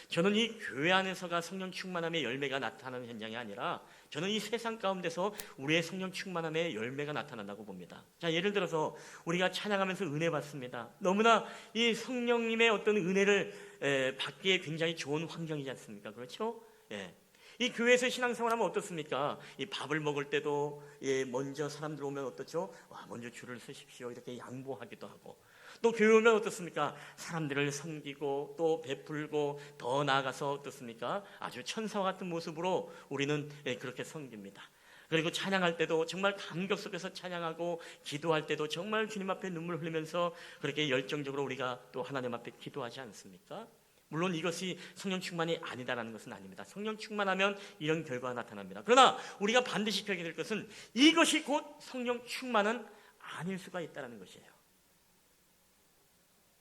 저는 이 교회 안에서가 성령 충만함의 열매가 나타나는 현장이 아니라 저는 이 세상 가운데서 우리의 성령 충만함의 열매가 나타난다고 봅니다. 자, 예를 들어서 우리가 찬양하면서 은혜 받습니다. 너무나 이 성령님의 어떤 은혜를 받기에 굉장히 좋은 환경이지 않습니까? 그렇죠? 예. 이 교회에서 신앙생활하면 어떻습니까? 이 밥을 먹을 때도 먼저 사람들 오면 어떻죠? 먼저 줄을 서십시오, 이렇게 양보하기도 하고, 또 교회 오면 어떻습니까? 사람들을 섬기고 또 베풀고 더 나아가서 어떻습니까? 아주 천사와 같은 모습으로 우리는 그렇게 섬깁니다. 그리고 찬양할 때도 정말 감격 속에서 찬양하고, 기도할 때도 정말 주님 앞에 눈물 흘리면서 그렇게 열정적으로 우리가 또 하나님 앞에 기도하지 않습니까? 물론 이것이 성령 충만이 아니다라는 것은 아닙니다. 성령 충만하면 이런 결과가 나타납니다. 그러나 우리가 반드시 기억해야 될 것은 이것이 곧 성령 충만은 아닐 수가 있다는 것이에요.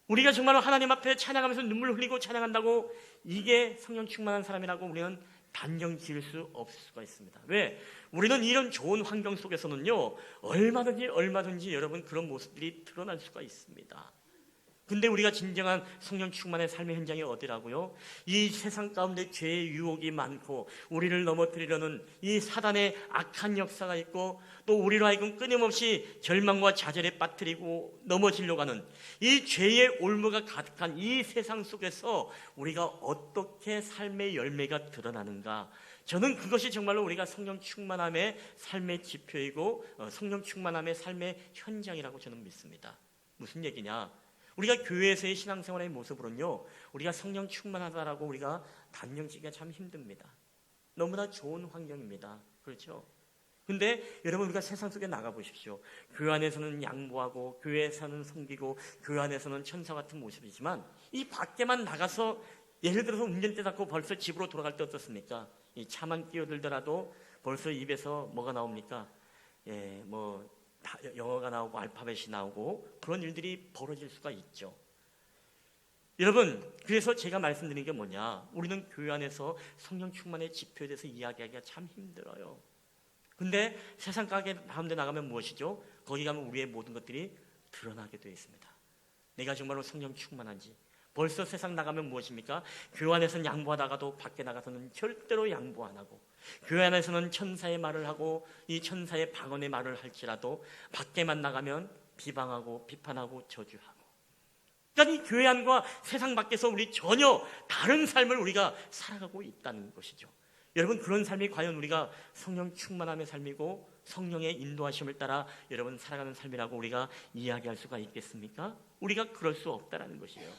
우리가 정말로 하나님 앞에 찬양하면서 눈물 흘리고 찬양한다고 이게 성령 충만한 사람이라고 우리는 단정 지을 수 없을 수가 있습니다. 왜? 우리는 이런 좋은 환경 속에서는요, 얼마든지 여러분 그런 모습들이 드러날 수가 있습니다. 근데 우리가 진정한 성령 충만의 삶의 현장이 어디라고요? 이 세상 가운데 죄의 유혹이 많고 우리를 넘어뜨리려는 이 사단의 악한 역사가 있고, 또 우리로 하여금 끊임없이 절망과 좌절에 빠뜨리고 넘어지려고 하는 이 죄의 올무가 가득한 이 세상 속에서 우리가 어떻게 삶의 열매가 드러나는가, 저는 그것이 정말로 우리가 성령 충만함의 삶의 지표이고 성령 충만함의 삶의 현장이라고 저는 믿습니다. 무슨 얘기냐? 우리가 교회에서의 신앙생활의 모습으로는요, 우리가 성령 충만하다라고 우리가 단정짓기가 참 힘듭니다. 너무나 좋은 환경입니다. 그렇죠? 근데 여러분, 우리가 세상 속에 나가보십시오. 교회 안에서는 양보하고 교회에서는 섬기고 교회 안에서는 천사 같은 모습이지만 이 밖에만 나가서 예를 들어서 운전대 닫고 벌써 집으로 돌아갈 때 어떻습니까? 이 차만 끼어들더라도 벌써 입에서 뭐가 나옵니까? 영어가 나오고 알파벳이 나오고 그런 일들이 벌어질 수가 있죠. 여러분, 그래서 제가 말씀드리는 게 뭐냐, 우리는 교회 안에서 성령 충만의 지표에 대해서 이야기하기가 참 힘들어요. 근데 세상 가운데 나가면 무엇이죠? 거기 가면 우리의 모든 것들이 드러나게 되어 있습니다. 내가 정말로 성령 충만한지. 벌써 세상 나가면 무엇입니까? 교회 안에서는 양보하다가도 밖에 나가서는 절대로 양보 안 하고, 교회 안에서는 천사의 말을 하고 이 천사의 방언의 말을 할지라도 밖에만 나가면 비방하고 비판하고 저주하고, 그러니까 이 교회 안과 세상 밖에서 우리 전혀 다른 삶을 우리가 살아가고 있다는 것이죠. 여러분, 그런 삶이 과연 우리가 성령 충만함의 삶이고 성령의 인도하심을 따라 여러분 살아가는 삶이라고 우리가 이야기할 수가 있겠습니까? 우리가 그럴 수 없다라는 것이에요.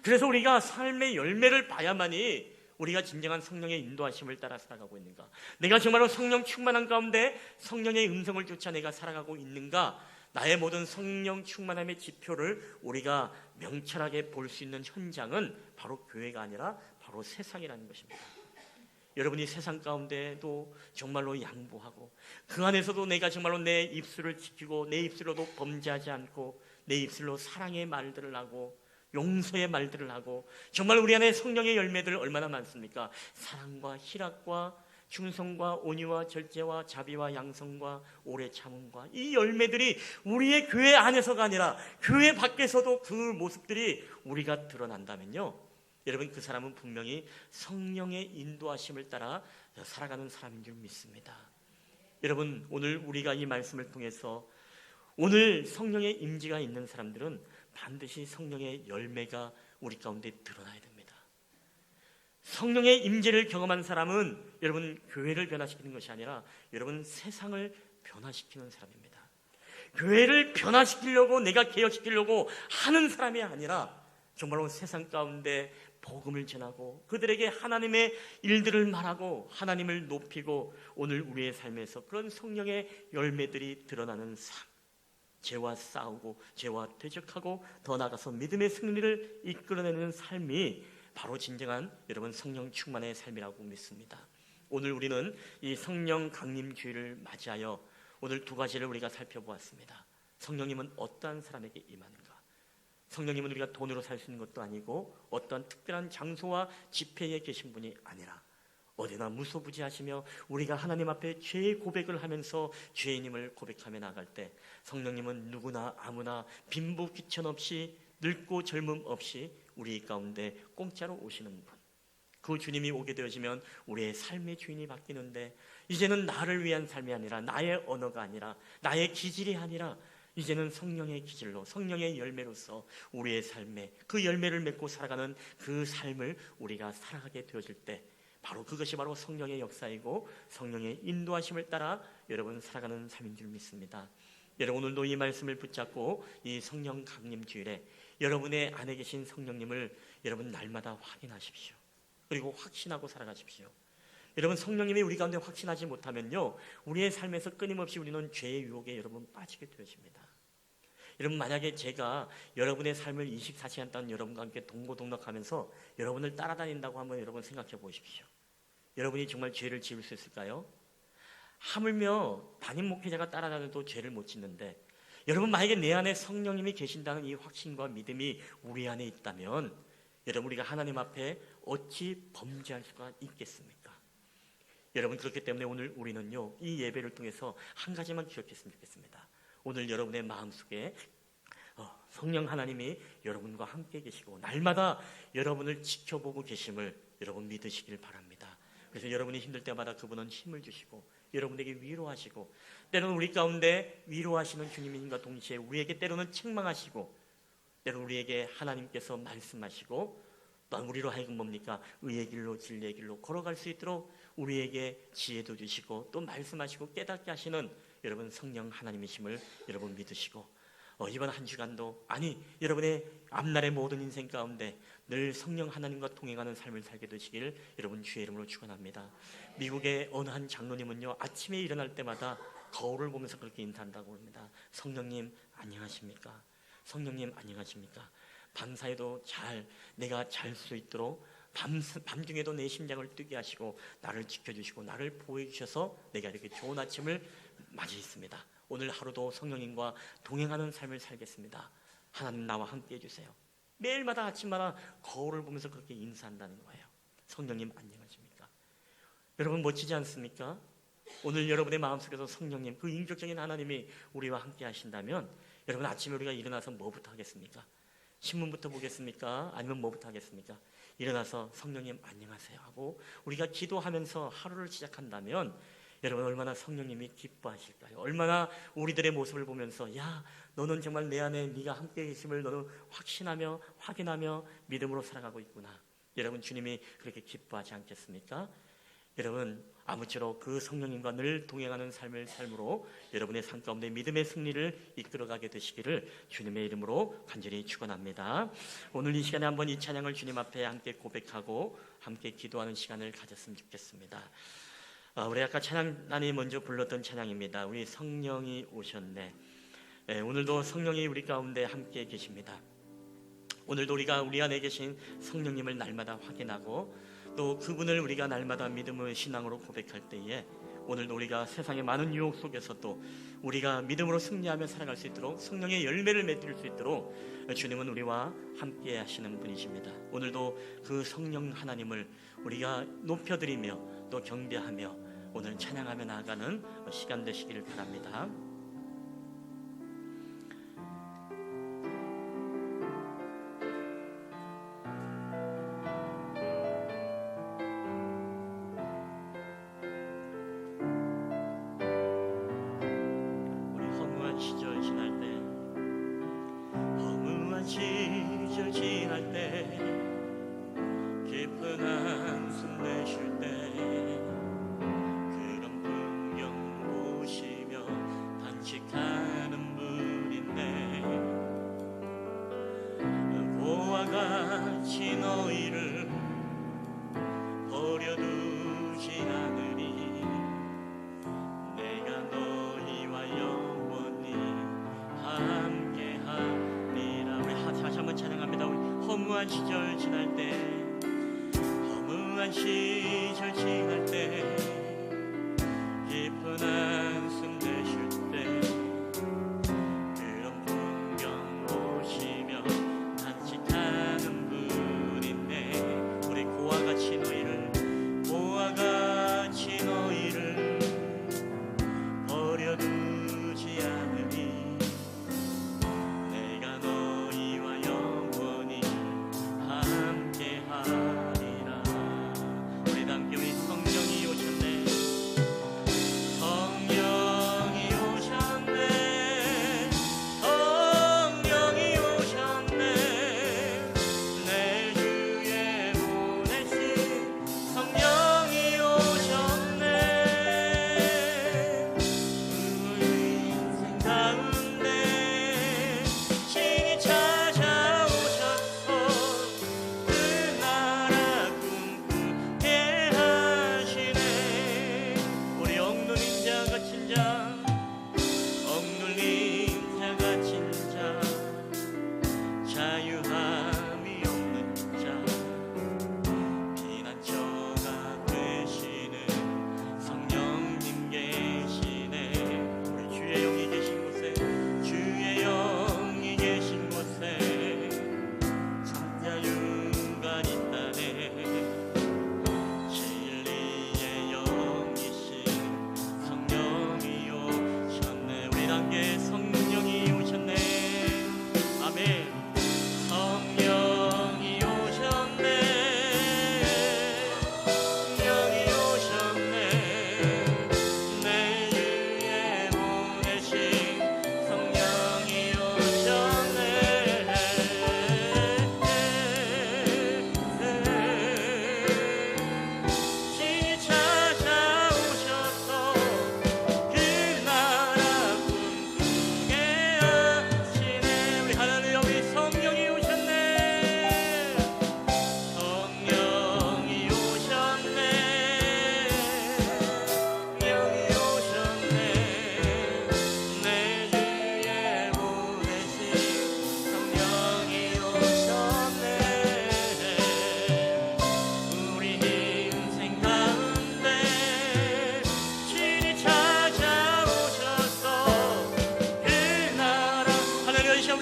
그래서 우리가 삶의 열매를 봐야만이 우리가 진정한 성령의 인도하심을 따라 살아가고 있는가, 내가 정말로 성령 충만한 가운데 성령의 음성을 쫓아 내가 살아가고 있는가, 나의 모든 성령 충만함의 지표를 우리가 명철하게 볼 수 있는 현장은 바로 교회가 아니라 바로 세상이라는 것입니다. 여러분이 세상 가운데도 정말로 양보하고 그 안에서도 내가 정말로 내 입술을 지키고 내 입술로도 범죄하지 않고 내 입술로 사랑의 말들을 하고 용서의 말들을 하고 정말 우리 안에 성령의 열매들 얼마나 많습니까? 사랑과 희락과 충성과 온유와 절제와 자비와 양성과 오래 참음과 이 열매들이 우리의 교회 안에서가 아니라 교회 밖에서도 그 모습들이 우리가 드러난다면요, 여러분 그 사람은 분명히 성령의 인도하심을 따라 살아가는 사람인 줄 믿습니다. 여러분 오늘 우리가 이 말씀을 통해서 오늘 성령의 임재가 있는 사람들은 반드시 성령의 열매가 우리 가운데 드러나야 됩니다. 성령의 임재를 경험한 사람은 여러분 교회를 변화시키는 것이 아니라 여러분 세상을 변화시키는 사람입니다. 교회를 변화시키려고 내가 개혁시키려고 하는 사람이 아니라 정말로 세상 가운데 복음을 전하고 그들에게 하나님의 일들을 말하고 하나님을 높이고 오늘 우리의 삶에서 그런 성령의 열매들이 드러나는 삶, 죄와 싸우고 죄와 대적하고 더 나아가서 믿음의 승리를 이끌어내는 삶이 바로 진정한 여러분 성령 충만의 삶이라고 믿습니다. 오늘 우리는 이 성령 강림 주일을 맞이하여 오늘 두 가지를 우리가 살펴보았습니다. 성령님은 어떠한 사람에게 임하는가? 성령님은 우리가 돈으로 살 수 있는 것도 아니고 어떠한 특별한 장소와 집회에 계신 분이 아니라 어디나 무소부지하시며 우리가 하나님 앞에 죄의 고백을 하면서 죄인임을 고백하며 나갈 때 성령님은 누구나 아무나 빈부 귀천 없이 늙고 젊음 없이 우리 가운데 공짜로 오시는 분, 그 주님이 오게 되어지면 우리의 삶의 주인이 바뀌는데 이제는 나를 위한 삶이 아니라 나의 언어가 아니라 나의 기질이 아니라 이제는 성령의 기질로 성령의 열매로서 우리의 삶에 그 열매를 맺고 살아가는 그 삶을 우리가 살아가게 되어질 때 바로 그것이 바로 성령의 역사이고 성령의 인도하심을 따라 여러분 살아가는 삶인 줄 믿습니다. 여러분 오늘도 이 말씀을 붙잡고 이 성령 강림 주일에 여러분의 안에 계신 성령님을 여러분 날마다 확인하십시오. 그리고 확신하고 살아가십시오. 여러분 성령님이 우리 가운데 확신하지 못하면요 우리의 삶에서 끊임없이 우리는 죄의 유혹에 여러분 빠지게 되어집니다. 여러분 만약에 제가 여러분의 삶을 24시간 동안 여러분과 함께 동고동락하면서 여러분을 따라다닌다고 한번 여러분 생각해 보십시오. 여러분이 정말 죄를 지을 수 있을까요? 하물며 담임 목회자가 따라다녀도 죄를 못 짓는데 여러분 만약에 내 안에 성령님이 계신다는 이 확신과 믿음이 우리 안에 있다면 여러분 우리가 하나님 앞에 어찌 범죄할 수가 있겠습니까? 여러분 그렇기 때문에 오늘 우리는요 이 예배를 통해서 한 가지만 기억했으면 좋겠습니다. 오늘 여러분의 마음속에 성령 하나님이 여러분과 함께 계시고 날마다 여러분을 지켜보고 계심을 여러분 믿으시길 바랍니다. 그래서 여러분이 힘들 때마다 그분은 힘을 주시고 여러분에게 위로하시고 때로는 우리 가운데 위로하시는 주님님과 동시에 우리에게 때로는 책망하시고 때로는 우리에게 하나님께서 말씀하시고 또한 우리로 하여금 뭡니까? 의의 길로 진리의 길로 걸어갈 수 있도록 우리에게 지혜도 주시고 또 말씀하시고 깨닫게 하시는 여러분 성령 하나님이심을 여러분 믿으시고 이번 한 주간도 아니 여러분의 앞날의 모든 인생 가운데 늘 성령 하나님과 동행하는 삶을 살게 되시길 여러분 주의 이름으로 축원합니다. 미국의 어느 한 장로님은요 아침에 일어날 때마다 거울을 보면서 그렇게 인사한다고 합니다. 성령님 안녕하십니까? 성령님 안녕하십니까? 밤사이도 내가 잘 수 있도록 밤중에도 내 심장을 뛰게 하시고 나를 지켜주시고 나를 보호해 주셔서 내가 이렇게 좋은 아침을 맞이했습니다. 오늘 하루도 성령님과 동행하는 삶을 살겠습니다. 하나님 나와 함께 해주세요. 매일마다 아침마다 거울을 보면서 그렇게 인사한다는 거예요. 성령님 안녕하십니까? 여러분 멋지지 않습니까? 오늘 여러분의 마음속에서 성령님 그 인격적인 하나님이 우리와 함께 하신다면 여러분 아침에 우리가 일어나서 뭐부터 하겠습니까? 신문부터 보겠습니까? 아니면 뭐부터 하겠습니까? 일어나서 성령님 안녕하세요 하고 우리가 기도하면서 하루를 시작한다면 여러분 얼마나 성령님이 기뻐하실까요? 얼마나 우리들의 모습을 보면서 야 너는 정말 내 안에 네가 함께 계심을 너는 확신하며 확인하며 믿음으로 살아가고 있구나. 여러분 주님이 그렇게 기뻐하지 않겠습니까? 여러분 아무쪼록 그 성령님과 늘 동행하는 삶으로 여러분의 삶 가운데 믿음의 승리를 이끌어가게 되시기를 주님의 이름으로 간절히 축원합니다. 오늘 이 시간에 한번 이 찬양을 주님 앞에 함께 고백하고 함께 기도하는 시간을 가졌으면 좋겠습니다. 우리 아까 찬양단이 먼저 불렀던 찬양입니다. 우리 성령이 오셨네. 오늘도 성령이 우리 가운데 함께 계십니다. 오늘도 우리가 우리 안에 계신 성령님을 날마다 확인하고 또 그분을 우리가 날마다 믿음의 신앙으로 고백할 때에 오늘도 우리가 세상의 많은 유혹 속에서도 우리가 믿음으로 승리하며 살아갈 수 있도록 성령의 열매를 맺을 수 있도록 주님은 우리와 함께 하시는 분이십니다. 오늘도 그 성령 하나님을 우리가 높여드리며 또 경배하며 오늘 찬양하며 나아가는 시간 되시기를 바랍니다. 시절 지날 때 깊은 한숨 내쉴 때 그런 풍경 보시며 단식하는 분인데 고와 같이 너희를 버려두지 않으리 내가 너희와 영원히 함께하리라. 다시 한번 찬양합니다. 우리 허무한 시절 지날 때 허무한 시절 지날 때 깊은 한숨 내쉴 때 그런 풍경 보시며 단식하는 분인데 우리 고와 같이 너희를 버려두지 않으리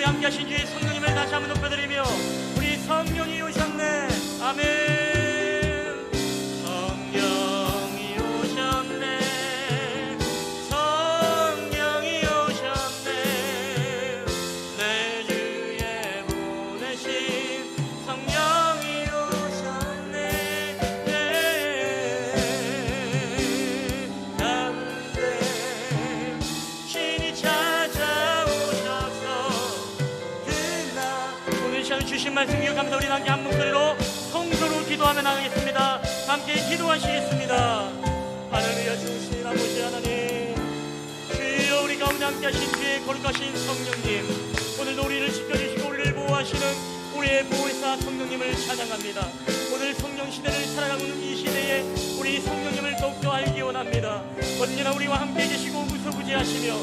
함께하신 주의 성령님을 다시 한번 높여드리며 우리 성령이 오셨네. 아멘. 성령이 오셨네. 성령이 오셨네. 내 주에 보내신 성령이 오셨네. 내 가운데 신이 주신 말씀 기억하면서 우리 함께 한 목소리로 성도로 기도하며 나가겠습니다. 함께 기도하시겠습니다. 할렐루야. 주신 아버지 하나님, 주여 우리 가운데 함께 하신 주의 거룩하신 성령님, 오늘도 우리를 지켜주시고 우리를 보호하시는 우리의 보혜사 성령님을 찬양합니다. 오늘 성령 시대를 살아가고 있는 이 시대에 우리 성령님을 더욱더 알기 원합니다. 언제나 우리와 함께 계시고 무소부지하시며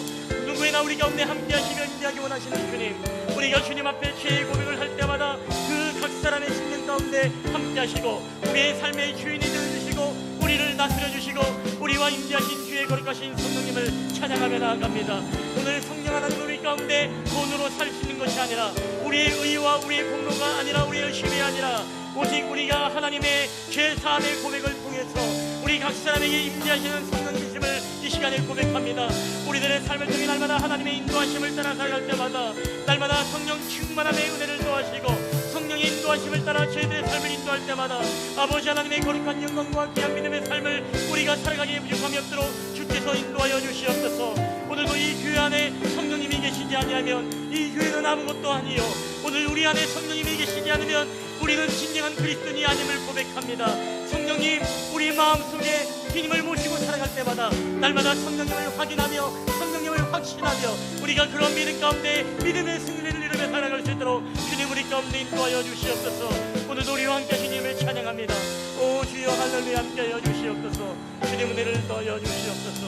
누구나 우리 가운데 함께 하시며 인도하기 원하시는 주님, 우리가 주님 앞에 죄의 고백을 할 때마다 그 각 사람의 심령 가운데 가운데 함께 하시고 우리의 삶의 주인이 되어주시고 우리를 다스려 주시고 우리와 임재하신 주의 거룩하신 성령님을 찬양하며 나아갑니다. 오늘 성령 하나님 우리 가운데 돈으로 살 수 있는 것이 아니라 우리의 의와 우리의 공로가 아니라 우리의 힘이 아니라 오직 우리가 하나님의 죄사함의 고백을 통해서 우리 각 사람에게 임재하시는 성령이심을 이 시간에 고백합니다. 우리들의 삶을 통해 날마다 하나님의 인도하심을 따라 살아갈 때마다 날마다 성령 충만함의 은혜를 더하시고 성령의 인도하심을 따라 저희들의 삶을 인도할 때마다 아버지 하나님의 거룩한 영광과 귀한 믿음의 삶을 우리가 살아가기에 부족함이 없도록 주께서 인도하여 주시옵소서. 오늘도 이 교회 안에 성령님이 계시지 아니하면 이 교회는 아무것도 아니요 오늘 우리 안에 성령님이 계시지 않으면 우리는 진정한 그리스도인이 아님을 고백합니다. 성령님 우리 마음속에 주님을 모시고 살아갈 때마다 날마다 성령님을 확인하며 성령님을 확신하며 우리가 그런 믿음 가운데 믿음의 승리를 이루며 살아갈 수 있도록 주님 우리 가운데 인도하여 주시옵소서. 오늘도 우리와 함께 주님을 찬양합니다. 오 주여 할렐루야 함께하여 주시옵소서. 주님 은혜를 더하여 주시옵소서.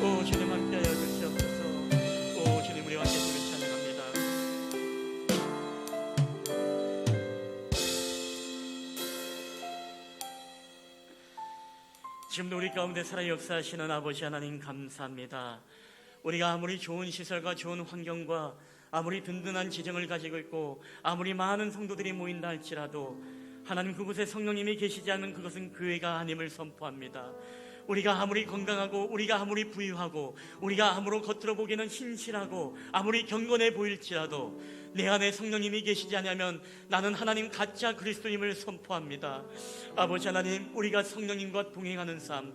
오 주님 함께하여 주시옵소서. 오 주님 우리와 함께 주님을 찬양합니다. 지금도 우리 가운데 살아 역사하시는 아버지 하나님 감사합니다. 우리가 아무리 좋은 시설과 좋은 환경과 아무리 든든한 지정을 가지고 있고 아무리 많은 성도들이 모인다 할지라도 하나님 그곳에 성령님이 계시지 않는 그것은 교회가 아님을 선포합니다. 우리가 아무리 건강하고 우리가 아무리 부유하고 우리가 아무리 겉으로 보기에는 신실하고 아무리 경건해 보일지라도 내 안에 성령님이 계시지 않으면 나는 하나님 가짜 그리스도임을 선포합니다. 아버지 하나님 우리가 성령님과 동행하는 삶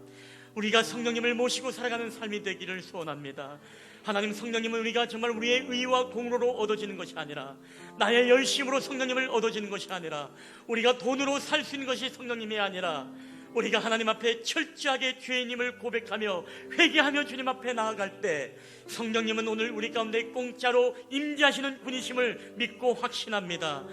우리가 성령님을 모시고 살아가는 삶이 되기를 소원합니다. 하나님 성령님은 우리가 정말 우리의 의와 공로로 얻어지는 것이 아니라 나의 열심으로 성령님을 얻어지는 것이 아니라 우리가 돈으로 살 수 있는 것이 성령님이 아니라 우리가 하나님 앞에 철저하게 죄인임을 고백하며 회개하며 주님 앞에 나아갈 때 성령님은 오늘 우리 가운데 공짜로 임재하시는 분이심을 믿고 확신합니다.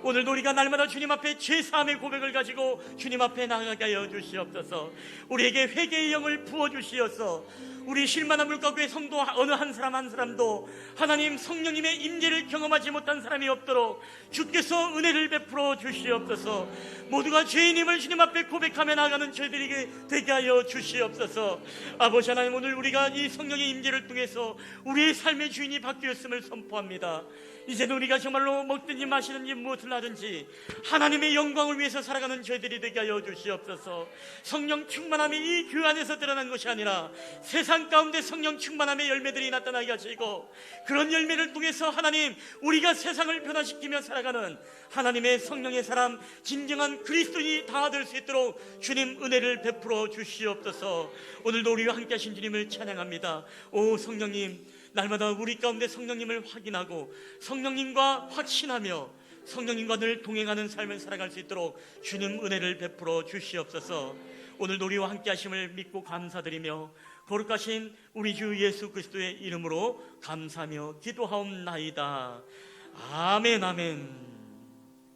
오늘도 우리가 날마다 주님 앞에 죄사함의 고백을 가지고 주님 앞에 나아가게 하여 주시옵소서. 우리에게 회개의 영을 부어주시어서 우리 실만한 물가구의 성도 어느 한 사람 한 사람도 하나님 성령님의 임재를 경험하지 못한 사람이 없도록 주께서 은혜를 베풀어 주시옵소서. 모두가 죄인임을 주님 앞에 고백하며 나아가는 저희들에게 되게 하여 주시옵소서. 아버지 하나님 오늘 우리가 이 성령의 임재를 통해서 우리의 삶의 주인이 바뀌었음을 선포합니다. 이제는 우리가 정말로 먹든지 마시든지 무엇을 하든지 하나님의 영광을 위해서 살아가는 저희들이 되게 하여 주시옵소서. 성령 충만함이 이 교회 안에서 드러난 것이 아니라 세상 가운데 성령 충만함의 열매들이 나타나게 하시고 그런 열매를 통해서 하나님 우리가 세상을 변화시키며 살아가는 하나님의 성령의 사람 진정한 그리스도인이 다 될 수 있도록 주님 은혜를 베풀어 주시옵소서. 오늘도 우리와 함께 하신 주님을 찬양합니다. 오 성령님 날마다 우리 가운데 성령님을 확인하고 성령님과 확신하며 성령님과 늘 동행하는 삶을 살아갈 수 있도록 주님 은혜를 베풀어 주시옵소서. 오늘도 우리와 함께 하심을 믿고 감사드리며 거룩하신 우리 주 예수 그리스도의 이름으로 감사하며 기도하옵나이다. 아멘 아멘.